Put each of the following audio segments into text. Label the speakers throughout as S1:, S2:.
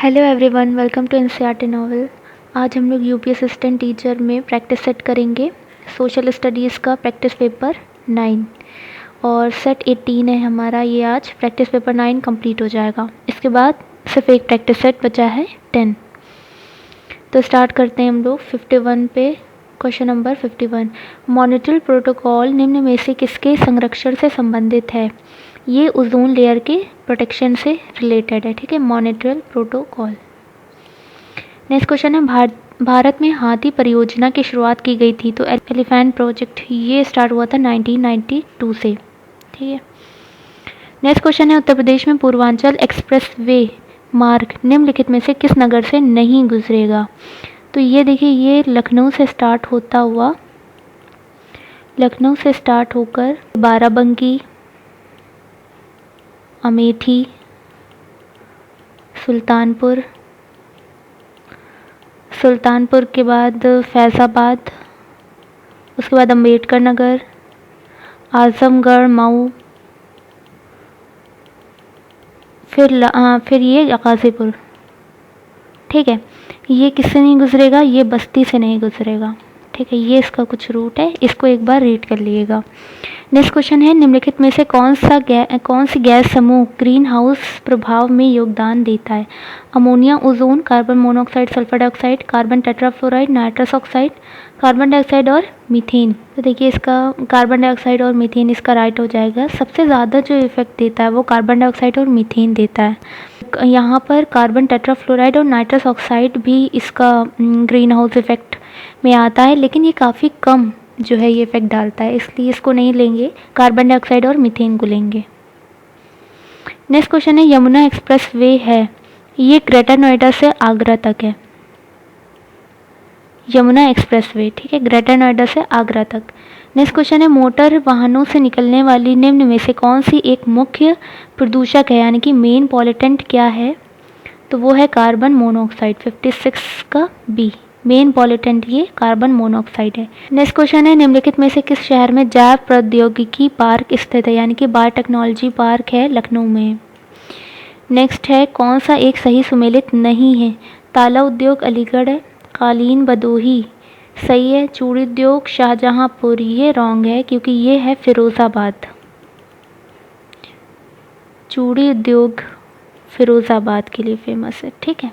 S1: Hello everyone, welcome to NCERT novel. आज हम लोग यूपी असिस्टेंट टीचर में प्रैक्टिस सेट करेंगे। सोशल स्टडीज़ का प्रैक्टिस पेपर 9 और सेट 18 है हमारा। ये आज प्रैक्टिस पेपर 9 कंप्लीट हो जाएगा। इसके बाद सिर्फ एक प्रैक्टिस सेट बचा है 10। तो स्टार्ट करते हैं हम लोग 51 पे। क्वेश्चन नंबर 51, मॉनिटरी प्रोटोकॉल निम्न में से किसके संरक्षण से संबंधित है? ये ओजोन लेयर के प्रोटेक्शन से रिलेटेड है। ठीक है, मॉनिटरी प्रोटोकॉल। नेक्स्ट क्वेश्चन है, भारत में हाथी परियोजना की शुरुआत की गई थी। तो एलिफेंट प्रोजेक्ट ये स्टार्ट हुआ था 1992 से। ठीक है। नेक्स्ट क्वेश्चन है, उत्तर प्रदेश में पूर्वांचल एक्सप्रेस वे मार्ग निम्नलिखित में से किस नगर से नहीं गुजरेगा? तो ये देखिए, ये लखनऊ से स्टार्ट होकर बाराबंकी, अमेठी, सुल्तानपुर के बाद फैज़ाबाद, उसके बाद अम्बेडकर नगर, आजमगढ़, मऊ, फिर ये गाज़ीपुर। ठीक है, ये किससे नहीं गुजरेगा? ये बस्ती से नहीं गुजरेगा। ठीक है, ये इसका कुछ रूट है, इसको एक बार रीड कर लीजिएगा। नेक्स्ट क्वेश्चन है, निम्नलिखित में से कौन सी गैस समूह ग्रीन हाउस प्रभाव में योगदान देता है? Ammonia, ozone, carbon monoxide, sulphur dioxide, carbon tetrafluoride, nitrous oxide, carbon dioxide और मीथेन। तो देखिए, इसका कार्बन डाइऑक्साइड और मीथेन इसका राइट हो जाएगा। सबसे ज़्यादा जो इफेक्ट देता है वो कार्बन डाइऑक्साइड और मीथेन देता है। यहाँ पर कार्बन टेट्राफ्लोराइड और नाइट्रस ऑक्साइड भी इसका ग्रीन हाउस इफेक्ट में आता है, लेकिन ये काफ़ी कम जो है ये इफेक्ट डालता है, इसलिए इसको नहीं लेंगे, कार्बन डाइऑक्साइड और मीथेन को लेंगे। नेक्स्ट क्वेश्चन है, यमुना एक्सप्रेस वे है, ये ग्रेटर नोएडा से आगरा तक है। यमुना एक्सप्रेस वे, ठीक है, ग्रेटर नोएडा से आगरा तक। नेक्स्ट क्वेश्चन है, मोटर वाहनों से निकलने वाली निम्न में से कौन सी एक मुख्य प्रदूषक है, यानी कि मेन पॉल्यूटेंट क्या है? तो वो है कार्बन मोनोऑक्साइड। 56 का बी, मेन पॉल्यूटेंट ये कार्बन मोनोऑक्साइड है। नेक्स्ट क्वेश्चन है, निम्नलिखित में से किस शहर में जैव प्रौद्योगिकी पार्क स्थित है, यानी कि बायोटेक्नोलॉजी पार्क है? लखनऊ में। नेक्स्ट है, कौन सा एक सही सुमेलित नहीं है? ताला उद्योग अलीगढ़ है, कालीन भदोही सही है, चूड़ी उद्योग शाहजहांपुर ये रॉन्ग है क्योंकि ये है फिरोज़ाबाद। चूड़ी उद्योग फिरोज़ाबाद के लिए फेमस है। ठीक है,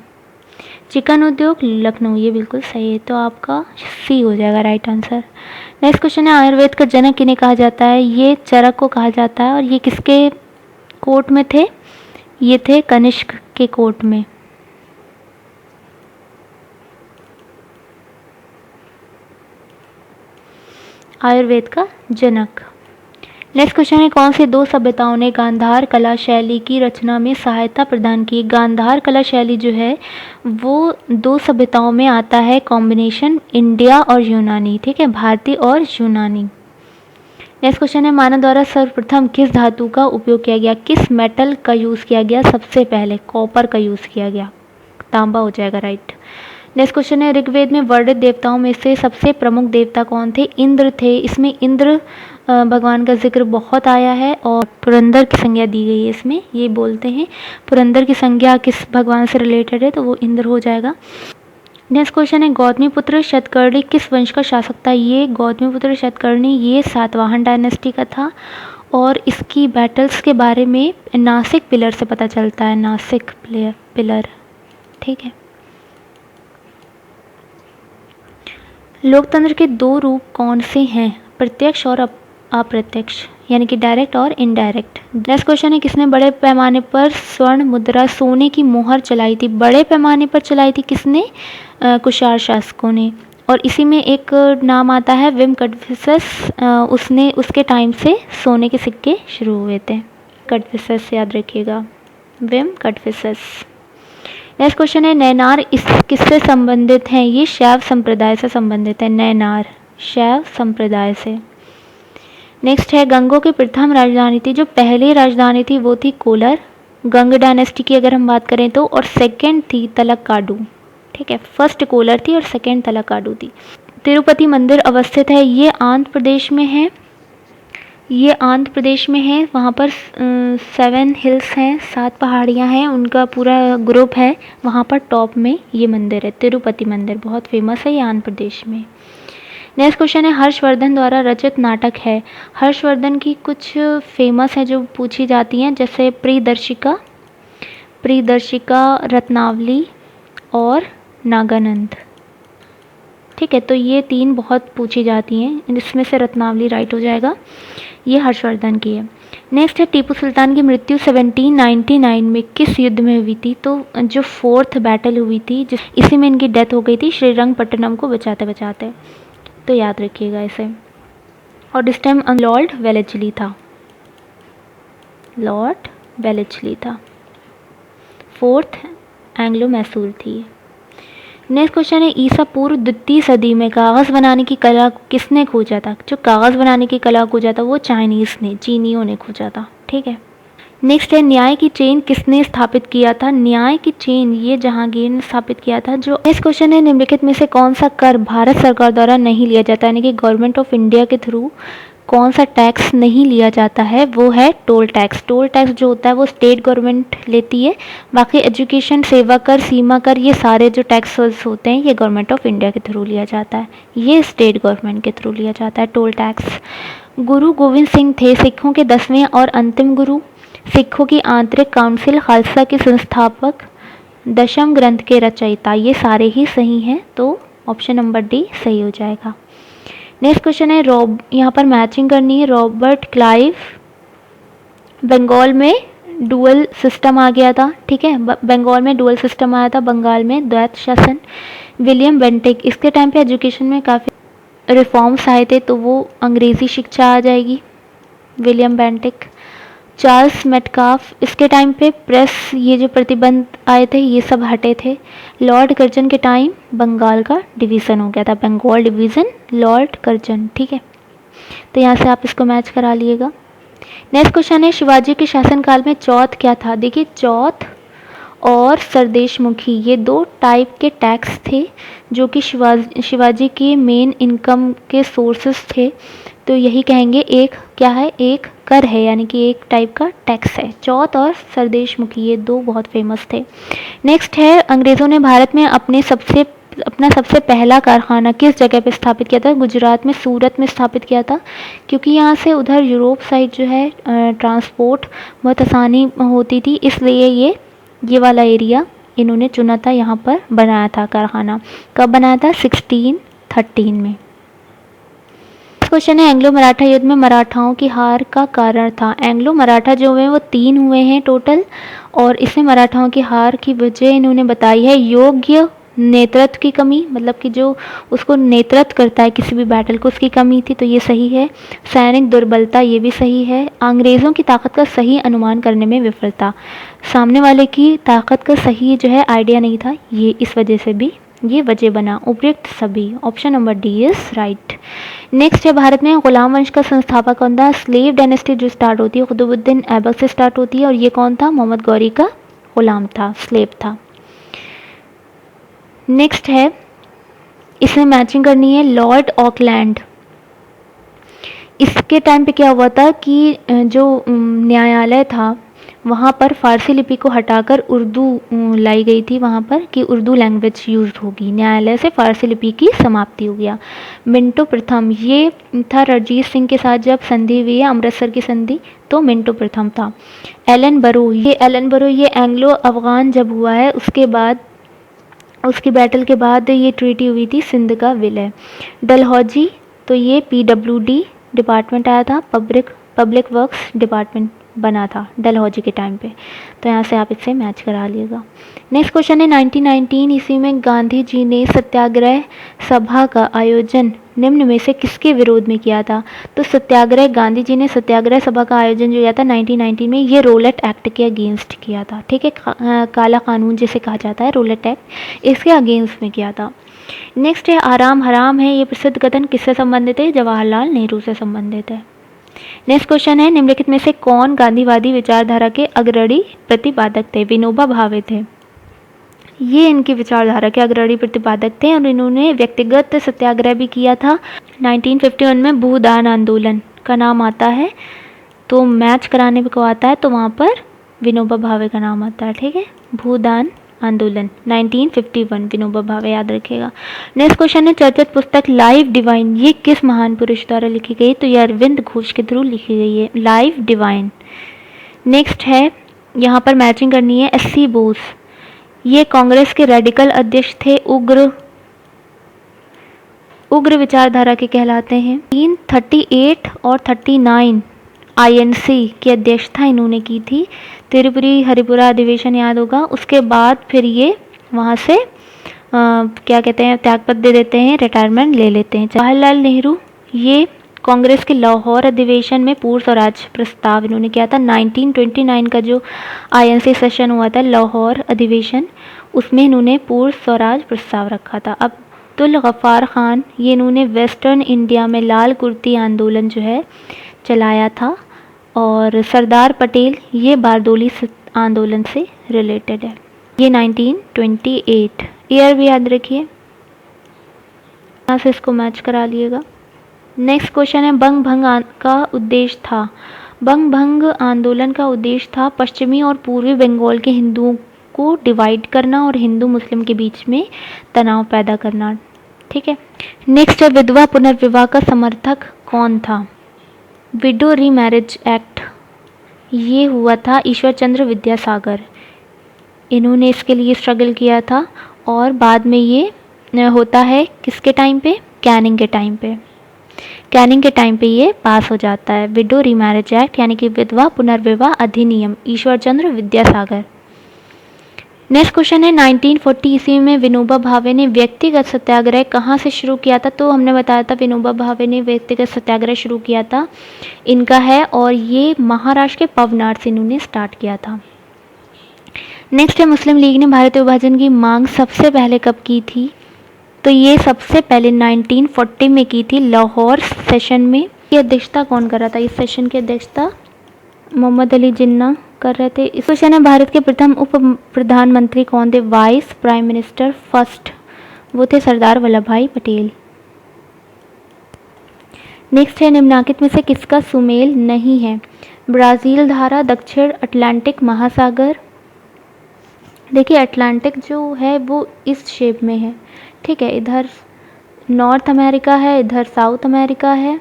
S1: चिकन उद्योग लखनऊ ये बिल्कुल सही है, तो आपका सी हो जाएगा राइट आंसर। नेक्स्ट क्वेश्चन है, आयुर्वेद का जनक किन्हें कहा जाता है? ये चरक को कहा जाता है, और ये किसके कोर्ट में थे? ये थे कनिष्क के कोर्ट में। आयुर्वेद का जनक। नेक्स्ट क्वेश्चन है, कौन सी दो सभ्यताओं ने गांधार कला शैली की रचना में सहायता प्रदान की? गांधार कला शैली जो है वो दो सभ्यताओं में आता है, कॉम्बिनेशन इंडिया और यूनानी। ठीक है, भारतीय और यूनानी। नेक्स्ट क्वेश्चन है, मानव द्वारा सर्वप्रथम किस धातु का उपयोग किया गया? किस मेटल का यूज़ किया गया? सबसे पहले कॉपर का यूज़ किया गया, तांबा हो जाएगा राइट। नेक्स्ट क्वेश्चन है, ऋग्वेद में वर्णित देवताओं में से सबसे प्रमुख देवता कौन थे? इंद्र थे। इसमें इंद्र भगवान का जिक्र बहुत आया है और पुरंदर की संज्ञा दी गई है इसमें। ये बोलते हैं पुरंदर की संज्ञा किस भगवान से रिलेटेड है, तो वो इंद्र हो जाएगा। नेक्स्ट क्वेश्चन है, गौतमीपुत्र शतकर्णी किस वंश का शासक था? ये गौतमीपुत्र शतकर्णी ये सातवाहन डायनेस्टी का था, और इसकी बैटल्स के बारे में नासिक पिलर से पता चलता है, नासिक पिलर। ठीक है, लोकतंत्र के दो रूप कौन से हैं? प्रत्यक्ष और अप्रत्यक्ष, यानी कि डायरेक्ट और इनडायरेक्ट। नेक्स्ट क्वेश्चन है, किसने बड़े पैमाने पर स्वर्ण मुद्रा सोने की मोहर चलाई थी? बड़े पैमाने पर चलाई थी किसने? कुषाण शासकों ने। और इसी में एक नाम आता है विम कटफिसस, उसने उसके टाइम से सोने के सिक्के शुरू हुए थे। कटफिसस याद रखिएगा, विम कटफिसस। नेक्स्ट क्वेश्चन है, नैनार किससे संबंधित हैं? ये शैव संप्रदाय से संबंधित है, नैनार शैव संप्रदाय से। नेक्स्ट है, गंगों की प्रथम राजधानी थी, जो पहली राजधानी थी वो थी कोलर, गंग डायनेस्टी की अगर हम बात करें तो, और सेकंड थी तलक्काडू। ठीक है, फर्स्ट कोलर थी और सेकंड तलक्काडू थी। तिरुपति मंदिर अवस्थित है, ये आंध्र प्रदेश में है। ये आंध्र प्रदेश में है। वहाँ पर 7 हिल्स हैं, 7 पहाड़ियाँ हैं, उनका पूरा ग्रुप है। वहाँ पर टॉप में ये मंदिर है, तिरुपति मंदिर, बहुत फेमस है ये आंध्र प्रदेश में। नेक्स्ट क्वेश्चन है हर्षवर्धन द्वारा रचित नाटक है। हर्षवर्धन की कुछ फेमस है जो पूछी जाती हैं, जैसे प्रियदर्शिका, रत्नावली और नागानंद। ठीक है, तो ये 3 बहुत पूछी जाती हैं, इसमें से रत्नावली राइट हो जाएगा। ये हर्षवर्धन की है। नेक्स्ट है टीपू सुल्तान की मृत्यु 1799 में किस युद्ध में हुई थी? तो जो 4th बैटल हुई थी, इसी में इनकी डेथ हो गई थी, श्रीरंगपट्टनम को बचाते बचाते। तो याद रखिएगा इसे। और इस टाइम लॉर्ड वेलेस्ली था, लॉर्ड वेलेस्ली था। 4th एंग्लो मैसूर थी। नेक्स्ट क्वेश्चन है ईसा पूर्व 2वीं सदी में कागज़ बनाने की कला किसने खोजा था? जो कागज़ बनाने की कला खोजा था वो चीनियों ने खोजा था। ठीक है। नेक्स्ट है न्याय की चेन किसने स्थापित किया था? न्याय की चेन ये जहांगीर ने स्थापित किया था। जो नेक्स्ट क्वेश्चन है निम्नलिखित में से कौन सा कर भारत सरकार द्वारा नहीं लिया जाता, यानी कि गवर्नमेंट ऑफ इंडिया के थ्रू कौन सा टैक्स नहीं लिया जाता है? वो है टोल टैक्स। टोल टैक्स जो होता है वो स्टेट गवर्नमेंट लेती है। बाकी एजुकेशन, सेवा कर, सीमा कर, ये सारे जो टैक्सेस होते हैं ये गवर्नमेंट ऑफ इंडिया के थ्रू लिया जाता है, ये स्टेट गवर्नमेंट के थ्रू लिया जाता है टोल टैक्स। गुरु गोविंद सिंह थे सिखों के 10वें और अंतिम गुरु, सिखों की आंतरिक काउंसिल खालसा के संस्थापक, दशम ग्रंथ के रचयिता। ये सारे ही सही हैं, तो ऑप्शन नंबर डी सही हो जाएगा। नेक्स्ट क्वेश्चन है यहाँ पर मैचिंग करनी है। रॉबर्ट क्लाइव, बंगाल में डुअल सिस्टम आ गया था। ठीक है, बंगाल में डुअल सिस्टम आया था, बंगाल में द्वैत शासन। विलियम बेंटिक, इसके टाइम पे एजुकेशन में काफ़ी रिफॉर्म्स आए थे, तो वो अंग्रेज़ी शिक्षा आ जाएगी, विलियम बेंटिक। चार्ल्स मेटकाफ, इसके टाइम पे प्रेस, ये जो प्रतिबंध आए थे ये सब हटे थे। लॉर्ड कर्जन के टाइम बंगाल का डिवीज़न हो गया था, बंगाल डिवीज़न, लॉर्ड कर्जन। ठीक है, तो यहाँ से आप इसको मैच करा लिएगा। नेक्स्ट क्वेश्चन है शिवाजी के शासनकाल में चौथ क्या था? देखिए, चौथ और सरदेशमुखी ये 2 टाइप के टैक्स थे जो कि शिवाजी के मेन इनकम के सोर्सेस थे। तो यही कहेंगे, एक क्या है, एक कर है, यानी कि एक टाइप का टैक्स है। चौथ और सरदेशमुखी ये 2 बहुत फेमस थे। नेक्स्ट है अंग्रेज़ों ने भारत में अपना सबसे पहला कारखाना किस जगह पे स्थापित किया था? गुजरात में, सूरत में स्थापित किया था, क्योंकि यहाँ से उधर यूरोप साइड जो है ट्रांसपोर्ट बहुत आसानी होती थी, इसलिए ये वाला एरिया इन्होंने चुना था, यहाँ पर बनाया था कारखाना। कब बनाया था? 1613 में। क्वेश्चन है एंग्लो मराठा युद्ध में मराठाओं की हार का कारण था। एंग्लो मराठा जो हुए वो 3 हुए हैं टोटल, और इसमें मराठाओं की हार की वजह इन्होंने बताई है योग्य नेतृत्व की कमी, मतलब कि जो उसको नेतृत्व करता है किसी भी बैटल को, उसकी कमी थी, तो ये सही है। सैनिक दुर्बलता, ये भी सही है। अंग्रेज़ों की ताकत का सही अनुमान करने में विफलता, सामने वाले की ताकत का सही जो है आइडिया नहीं था, ये इस वजह से भी ये वजह बना। उपयुक्त सभी, option number D is right. Next है भारत में गुलाम वंश का संस्थापक कौन था? स्लेव डायनेस्टी जो स्टार्ट होती है कुतुबुद्दीन ऐबक से स्टार्ट होती है, और ये कौन था? मोहम्मद गौरी का गुलाम था, स्लेव था। नेक्स्ट है, इसमें मैचिंग करनी है, लॉर्ड ऑकलैंड। इसके टाइम पे क्या हुआ था कि जो न्यायालय था वहाँ पर फारसी लिपि को हटाकर उर्दू लाई गई थी वहाँ पर, कि उर्दू लैंग्वेज यूज़ होगी। न्यायालय से फारसी लिपि की समाप्ति हो गया। मिंटो प्रथम, ये था रणजीत सिंह के साथ जब संधि हुई है, अमृतसर की संधि, तो मिंटो प्रथम था। एलन बरो, ये एंग्लो अफगान जब हुआ है उसके बाद, उसकी बैटल के बाद ये ट्रीटी हुई थी, सिंध का विलय। डलहौजी, तो ये PWD डिपार्टमेंट आया था, पब्लिक वर्क्स डिपार्टमेंट बना था डलहौजी के टाइम पे, तो यहाँ से आप इससे मैच करा लीजिएगा। नेक्स्ट क्वेश्चन है 1919 ईस्वी में गांधी जी ने सत्याग्रह सभा का आयोजन निम्न में से किसके विरोध में किया था? तो गांधी जी ने सत्याग्रह सभा का आयोजन जो किया था 1919 में, ये रोलेट एक्ट के अगेंस्ट किया था। ठीक है, काला कानून जिसे कहा जाता है, रोलेट एक्ट, इसके अगेंस्ट में किया था। नेक्स्ट है आराम हराम है, ये प्रसिद्ध कथन किससे संबंधित है? जवाहरलाल नेहरू से संबंधित है। नेक्स्ट क्वेश्चन है निम्नलिखित में से कौन गांधीवादी विचारधारा के अग्रणी प्रतिपादक थे? विनोबा भावे थे, ये इनकी विचारधारा के अग्रणी प्रतिपादक थे, और इन्होंने व्यक्तिगत सत्याग्रह भी किया था। 1951 में भूदान आंदोलन का नाम आता है, तो मैच कराने को आता है तो वहाँ पर विनोबा भावे का नाम आता है। ठीक है, भूदान आंदोलन 1951, विनोबा भावे याद रखिएगा। नेक्स्ट क्वेश्चन है चर्चित पुस्तक लाइफ डिवाइन ये किस महान पुरुष द्वारा लिखी गई? तो ये अरविंद घोष के थ्रू लिखी गई है, लाइफ डिवाइन। नेक्स्ट है, यहाँ पर मैचिंग करनी है, एस.सी. बोस ये कांग्रेस के रेडिकल अध्यक्ष थे, उग्र विचारधारा के कहलाते हैं। 38 और 39 आईएनसी की अध्यक्षता इन्होंने की थी। त्रिपुरी हरिपुरा अधिवेशन याद होगा। उसके बाद फिर ये वहाँ से क्या कहते हैं, त्यागपत्र दे देते हैं, रिटायरमेंट ले लेते हैं। जवाहरलाल नेहरू ये कांग्रेस के लाहौर अधिवेशन में पूर्ण स्वराज प्रस्ताव इन्होंने किया था। 1929 का जो आईएनसी सेशन हुआ था, लाहौर अधिवेशन, उसमें इन्होंने पूर्ण स्वराज प्रस्ताव रखा था। अब्दुल गफ्फार खान ये इन्होंने वेस्टर्न इंडिया में लाल कुर्ती आंदोलन जो है चलाया था। और सरदार पटेल ये बारदोली आंदोलन से रिलेटेड है। ये 1928 ईयर भी याद रखिए, यहाँ से इसको मैच करा लिएगा। नेक्स्ट क्वेश्चन है बंग भंग का उद्देश्य था। बंग भंग आंदोलन का उद्देश्य था पश्चिमी और पूर्वी बंगाल के हिंदुओं को डिवाइड करना और हिंदू मुस्लिम के बीच में तनाव पैदा करना। ठीक है, नेक्स्ट है विधवा पुनर्विवाह का समर्थक कौन था? विडो रीमैरिज एक्ट ये हुआ था ईश्वर चंद्र विद्यासागर, इन्होंने इसके लिए स्ट्रगल किया था। और बाद में ये होता है किसके टाइम पे? कैनिंग के टाइम पे। कैनिंग के टाइम पे ये पास हो जाता है, विडो रीमैरिज एक्ट यानी कि विधवा पुनर्विवाह अधिनियम, ईश्वर चंद्र विद्यासागर। नेक्स्ट क्वेश्चन है 1940 ईस्वी में विनोबा भावे ने व्यक्तिगत सत्याग्रह कहाँ से शुरू किया था? तो हमने बताया था विनोबा भावे ने व्यक्तिगत सत्याग्रह शुरू किया था, इनका है, और ये महाराष्ट्र के पवनार से इन्होंने स्टार्ट किया था। नेक्स्ट है मुस्लिम लीग ने भारतीय विभाजन की मांग सबसे पहले कब की थी? तो ये सबसे पहले 1940 में की थी, लाहौर सेशन में। ये अध्यक्षता कौन कर रहा था? इस सेशन की अध्यक्षता मोहम्मद अली जिन्ना कर रहे थे। इस क्वेश्चन है भारत के प्रथम उप प्रधानमंत्री कौन थे? वाइस प्राइम मिनिस्टर फर्स्ट, वो थे सरदार वल्लभ भाई पटेल। नेक्स्ट है निम्नलिखित में से किसका सुमेल नहीं है? ब्राज़ील धारा, दक्षिण अटलांटिक महासागर। देखिए अटलांटिक जो है वो इस शेप में है। ठीक है, इधर नॉर्थ अमेरिका है, इधर साउथ अमेरिका है,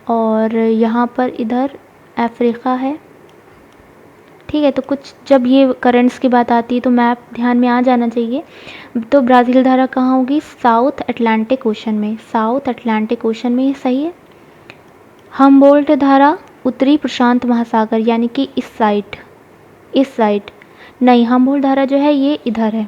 S1: और यहाँ पर इधर अफ्रीका है। ठीक है, तो कुछ जब ये करंट्स की बात आती है तो मैप ध्यान में आ जाना चाहिए। तो ब्राज़ील धारा कहाँ होगी? साउथ अटलांटिक ओशन में, साउथ अटलांटिक ओशन में, ये सही है। हम्बोल्ट धारा उत्तरी प्रशांत महासागर यानी कि इस साइड नहीं, हम्बोल्ट धारा जो है ये इधर है।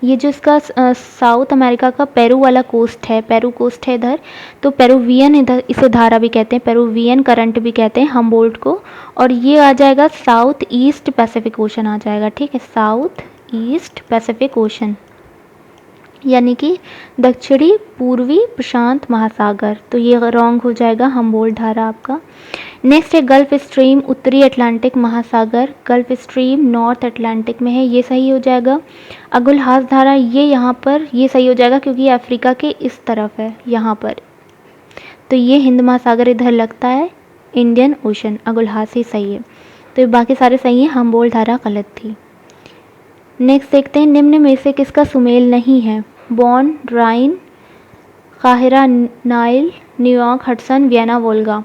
S1: ये जो इसका साउथ अमेरिका का पेरू वाला कोस्ट है, पेरू कोस्ट है इधर, तो पेरुवियन इधर इसे धारा भी कहते हैं, पेरुवियन करंट भी कहते हैं हम्बोल्ट को। और ये आ जाएगा साउथ ईस्ट पैसिफिक ओशन आ जाएगा। ठीक है, साउथ ईस्ट पैसिफिक ओशन यानी कि दक्षिणी पूर्वी प्रशांत महासागर, तो ये रॉन्ग हो जाएगा हम्बोल्ट धारा आपका। नेक्स्ट है गल्फ स्ट्रीम उत्तरी अटलांटिक महासागर, गल्फ स्ट्रीम नॉर्थ अटलांटिक में है, ये सही हो जाएगा। अगुलहास धारा ये यहाँ पर ये सही हो जाएगा क्योंकि ये अफ्रीका के इस तरफ है यहाँ पर, तो ये हिंद महासागर इधर लगता है, इंडियन ओशन, अगुलहास ही सही है। तो बाकी सारे सही हैं, हम्बोल्ट धारा गलत थी। नेक्स्ट देखते हैं निम्न में से किसका सुमेल नहीं है? बॉन, राइन, काहिरा, Nile, New York, Hudson, Vienna, Volga.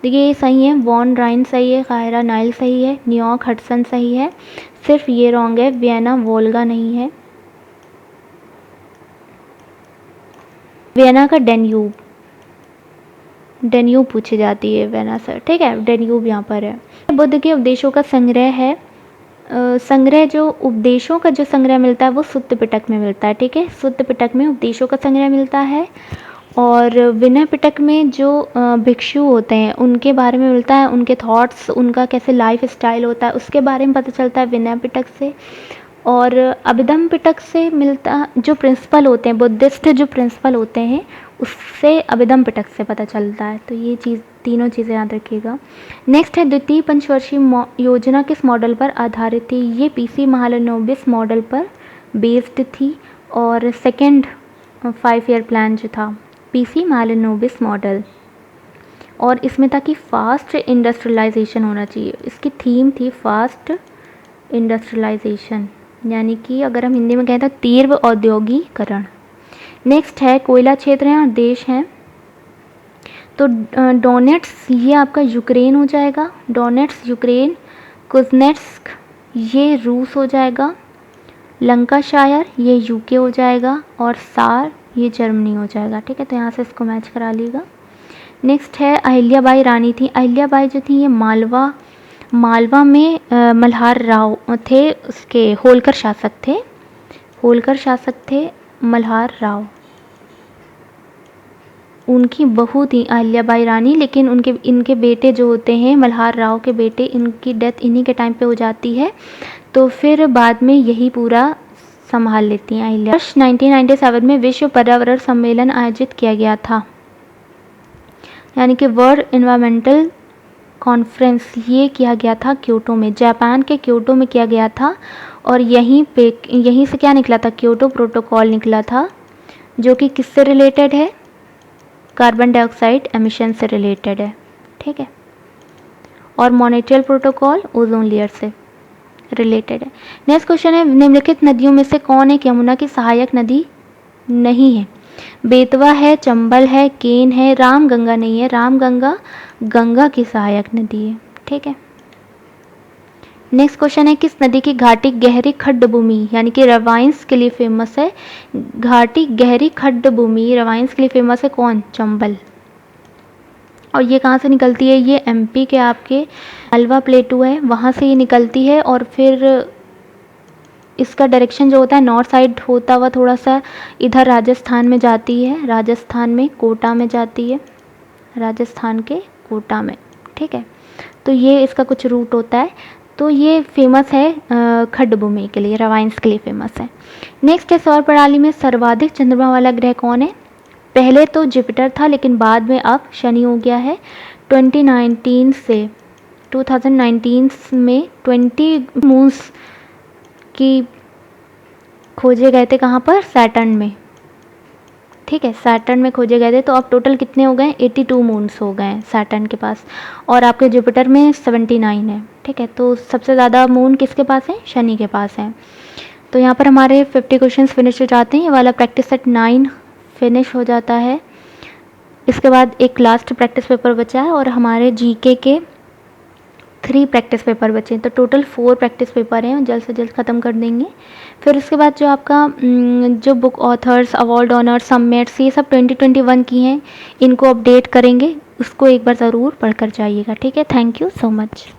S1: देखिए ये सही है, बॉन राइन सही है, काहिरा नाइल सही है, न्यूयॉर्क हडसन सही है, सिर्फ ये रॉन्ग है, वियना वोल्गा नहीं है। वियना का डेन्यूब पूछी जाती है वियना से। ठीक है, डेन्यूब यहाँ पर है। बुद्ध के उपदेशों का संग्रह है, संग्रह जो उपदेशों का जो संग्रह मिलता है वो सुत्त पिटक में मिलता है। ठीक है, सुत्त पिटक में उपदेशों का संग्रह मिलता है, और विनय पिटक में जो भिक्षु होते हैं उनके बारे में मिलता है, उनके थॉट्स, उनका कैसे लाइफ स्टाइल होता है उसके बारे में पता चलता है विनय पिटक से। और अभिधम पिटक से मिलता जो प्रिंसिपल होते हैं, बुद्धिस्ट जो प्रिंसिपल होते हैं उससे अभिधम पिटक से पता चलता है। तो ये चीज़ तीनों चीज़ें याद रखिएगा। नेक्स्ट है द्वितीय पंचवर्षीय योजना किस मॉडल पर आधारित थी? ये पीसी महालनोबिस मॉडल पर बेस्ड थी, और सेकेंड 5 ईयर प्लान जो था पीसी महालनोबिस मॉडल। और इसमें था कि फास्ट इंडस्ट्रियलाइजेशन होना चाहिए। इसकी थीम थी फास्ट इंडस्ट्रियलाइजेशन, यानी कि अगर हम हिंदी में कहें तो तीव्र औद्योगिकरण। नेक्स्ट है कोयला क्षेत्र हैं और देश हैं, तो डोनेट्स ये आपका यूक्रेन हो जाएगा, डोनेट्स यूक्रेन, कुज़नेट्स्क ये रूस हो जाएगा, लंकाशायर ये यूके हो जाएगा, और सार ये जर्मनी हो जाएगा। ठीक है, तो यहाँ से इसको मैच करा लीजिएगा। नेक्स्ट है अहिल्याबाई रानी थी। अहिल्याबाई जो थी ये मालवा में मल्हार राव थे, उसके होलकर शासक थे मल्हार राव, उनकी बहू थी अहिल्याबाई रानी। लेकिन इनके बेटे जो होते हैं मल्हार राव के बेटे, इनकी डेथ इन्हीं के टाइम पे हो जाती है, तो फिर बाद में यही पूरा संभाल लेती हैं अहिल्या। 1997 में विश्व पर्यावरण सम्मेलन आयोजित किया गया था, यानी कि वर्ल्ड एनवायरमेंटल कॉन्फ्रेंस, ये किया गया था क्योटो में, जापान के क्योटो में किया गया था। और यहीं से क्या निकला था, क्योटो प्रोटोकॉल निकला था, जो कि किससे रिलेटेड है, कार्बन डाइऑक्साइड एमिशन से रिलेटेड है। ठीक है, और मॉन्ट्रियल प्रोटोकॉल ओजोन लेयर से रिलेटेड है। नेक्स्ट क्वेश्चन है निम्नलिखित नदियों में से कौन एक यमुना की सहायक नदी नहीं है। बेतवा है, चंबल है, केन है, रामगंगा नहीं है। रामगंगा गंगा की सहायक नदी है। ठीक है, नेक्स्ट क्वेश्चन है किस नदी की घाटी गहरी खड्ड भूमि यानी कि रवाइंस के लिए फेमस है। घाटी गहरी खड्ड भूमि रवाइंस के लिए फेमस है कौन, चंबल। और ये कहाँ से निकलती है, ये एमपी के आपके मालवा प्लेटू है, वहाँ से ये निकलती है। और फिर इसका डायरेक्शन जो होता है नॉर्थ साइड होता हुआ थोड़ा सा इधर राजस्थान में जाती है, राजस्थान में कोटा में जाती है, राजस्थान के कोटा में। ठीक है, तो ये इसका कुछ रूट होता है। तो ये फेमस है खड्ड भूमि के लिए, रवाइंस के लिए फेमस है। नेक्स्ट है सौर प्रणाली में सर्वाधिक चंद्रमा वाला ग्रह कौन है। पहले तो जुपिटर था, लेकिन बाद में अब शनि हो गया है। 2019 में 20 मून्स की खोजे गए थे, कहाँ पर, सैटर्न में। ठीक है, सैटर्न में खोजे गए थे। तो अब टोटल कितने हो गए, 82 मून्स हो गए हैं सैटर्न के पास, और आपके जुपिटर में 79 है। ठीक है, तो सबसे ज़्यादा मून किसके पास है, शनि के पास है। तो यहाँ पर हमारे 50 क्वेश्चन फिनिश हो जाते हैं। ये वाला प्रैक्टिस सेट 9 फिनिश हो जाता है। इसके बाद एक लास्ट प्रैक्टिस पेपर बचा है, और हमारे जीके के 3 प्रैक्टिस पेपर बचे हैं। तो टोटल 4 प्रैक्टिस पेपर हैं, जल्द से जल्द ख़त्म कर देंगे। फिर उसके बाद जो आपका जो book authors, award honours, submits, ये सब 2021 की हैं, इनको अपडेट करेंगे, उसको एक बार ज़रूर पढ़कर जाइएगा। ठीक है, थैंक यू सो मच।